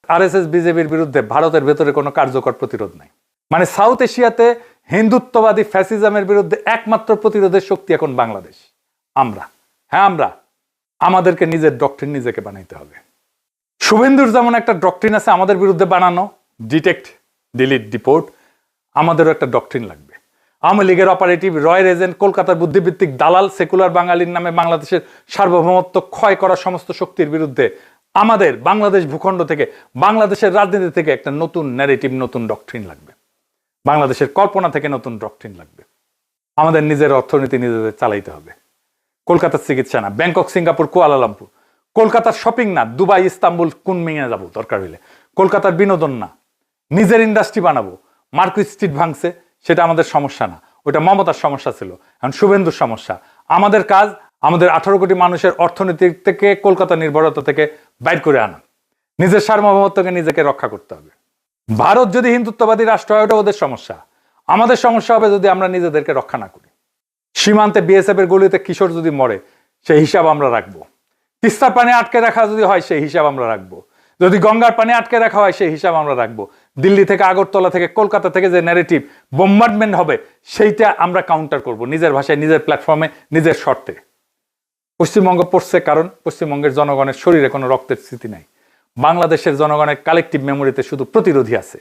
আরএসএস বিজেপির বিরুদ্ধে ভারতের ভেতরে কোনো কার্যকর প্রতিরোধ নাই। মানে সাউথ এশিয়াতে হিন্দুত্ববাদী ফ্যাসিজমের বিরুদ্ধে একমাত্র প্রতিরোধের শক্তি এখন বাংলাদেশ। আমরা, হ্যাঁ আমরা, আমাদেরকে নিজের ডক্ট্রিন নিজেকে বানাইতে হবে। শুভেন্দুর যেমন একটা ডক্ট্রিন আছে আমাদের বিরুদ্ধে বানানো, ডিটেক্ট, ডিলিট, ডিপোর্ট, আমাদেরও একটা ডক্ট্রিন লাগবে। আওয়ামী লীগের অপারেটিভ, রয়ের এজেন্ট, কলকাতার বুদ্ধিভিত্তিক দালাল, সেকুলার বাঙালির নামে বাংলাদেশের সার্বভৌমত্ব ক্ষয় করা সমস্ত শক্তির বিরুদ্ধে আমাদের বাংলাদেশ ভূখণ্ড থেকে, বাংলাদেশের রাজনীতি থেকে একটা নতুন ন্যারেটিভ, নতুন ডক্ট্রিন লাগবে। বাংলাদেশের কল্পনা থেকে নতুন ডক্ট্রিন লাগবে। আমাদের নিজের অর্থনীতি নিজেদের চালাইতে হবে। কলকাতার চিকিৎসা না, ব্যাংকক, সিঙ্গাপুর, কুয়ালালামপুর। কলকাতার শপিং না, দুবাই, ইস্তাম্বুল, কুনমিংয়ে যাবো দরকার হইলে। কলকাতার বিনোদন না, নিজের ইন্ডাস্ট্রি বানাবো। মার্কেট স্ট্রিট ভাঙছে, সেটা আমাদের সমস্যা না, ওটা মমতার সমস্যা ছিল, এখন শুভেন্দুর সমস্যা। আমাদের কাজ আমাদের 18 কোটি মানুষের অর্থনীতি থেকে, কলকাতা নির্ভরতা থেকে বাইর করে আনা। নিজের সার্বভৌমত্বকে নিজেকে রক্ষা করতে হবে। ভারত যদি হিন্দুত্ববাদী রাষ্ট্র হয় ওটা ওদের সমস্যা, আমাদের সমস্যা হবে যদি আমরা নিজেদেরকে রক্ষা না করি। সীমান্তে বিএসএফ এর গুলিতে কিশোর যদি মরে সেই হিসাব আমরা রাখবো। তিস্তার পানি আটকে রাখা যদি হয় সেই হিসাব আমরা রাখবো। যদি গঙ্গার পানি আটকে রাখা হয় সেই হিসাব আমরা রাখবো। দিল্লি থেকে, আগরতলা থেকে, কলকাতা থেকে যে ন্যারেটিভ বোম্বার্ডমেন্ট হবে সেইটা আমরা কাউন্টার করব নিজের ভাষায়, নিজের প্ল্যাটফর্মে, নিজের শর্তে। পশ্চিমবঙ্গ পড়ছে কারণ পশ্চিমবঙ্গের জনগণের শরীরে কোনো রক্তের স্মৃতি নাই। বাংলাদেশের জনগণের কালেকটিভ মেমোরিতে শুধু প্রতিরোধী আছে।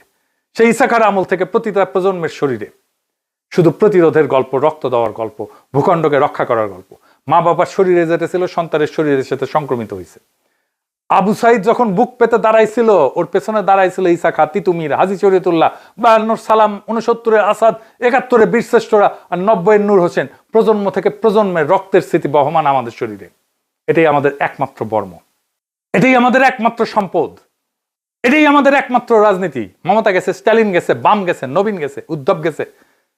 সেই ইসাখার আমল থেকে প্রতিটা প্রজন্মের শরীরে শুধু প্রতিরোধের গল্প, রক্ত দেওয়ার গল্প, ভূখণ্ডকে রক্ষা করার গল্প। মা বাবার শরীরে যেটা ছিল সন্তানের শরীরের সাথে সংক্রমিত হয়েছে। আবু সাইদ যখন বুক পেতে দাঁড়াইছিল, ওর পেছনে দাঁড়াইছিল ইসাখা, তিতুমির, হাজী শরীয়তুল্লাহ, 52 সালাম, 69 আসাদ, 71 বীরশ্রেষ্ঠরা, আর 90 নূর হোসেন। প্রজন্ম থেকে প্রজন্মের রক্তের স্মৃতি বহমান আমাদের শরীরে। এটাই আমাদের একমাত্র বর্ম, এটাই আমাদের একমাত্র সম্পদ, এটাই আমাদের একমাত্র রাজনীতি। মমতা গেছে, স্ট্যালিন গেছে, বাম গেছে, নবীন গেছে, উদ্ধব গেছে,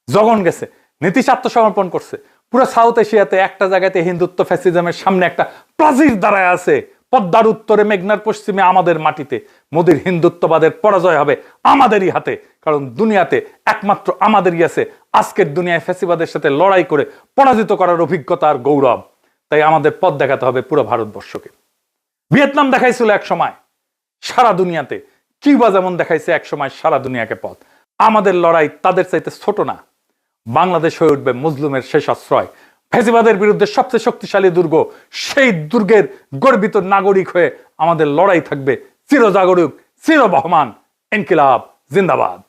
জগন গেছে, নীতিশ আত্মসমর্পণ করছে। পুরো সাউথ এশিয়াতে একটা জায়গাতে হিন্দুত্ব ফ্যাসিজমের সামনে একটা প্রাচীর দাঁড়ায় আছে। পদ্মার উত্তরে, মেঘনার পশ্চিমে, আমাদের মাটিতে মোদির হিন্দুত্ববাদের পরাজয় হবে আমাদেরই হাতে। কারণ দুনিয়াতে একমাত্র আমাদেরই আছে আজকের দুনিয়ায় ফ্যাসিবাদের সাথে লড়াই করে পরাজিত করার অভিজ্ঞতা আর গৌরব। তাই আমাদের পথ দেখাতে হবে পুরো ভারতবর্ষকে। ভিয়েতনাম দেখাইছিল এক সময় সারা দুনিয়াতে, কিউবা যেমন দেখাইছে এক সময় সারা দুনিয়াকে পথ। আমাদের লড়াই তাদের চাইতে ছোট না। বাংলাদেশ হয়ে উঠবে মজলুমের শেষ আশ্রয়, ফ্যাসিবাদের বিরুদ্ধে সবচেয়ে শক্তিশালী দুর্গ। সেই দুর্গের গর্বিত নাগরিক হয়ে আমাদের লড়াই থাকবে চিরজাগরুক, চিরবহমান। ইনকিলাব জিন্দাবাদ।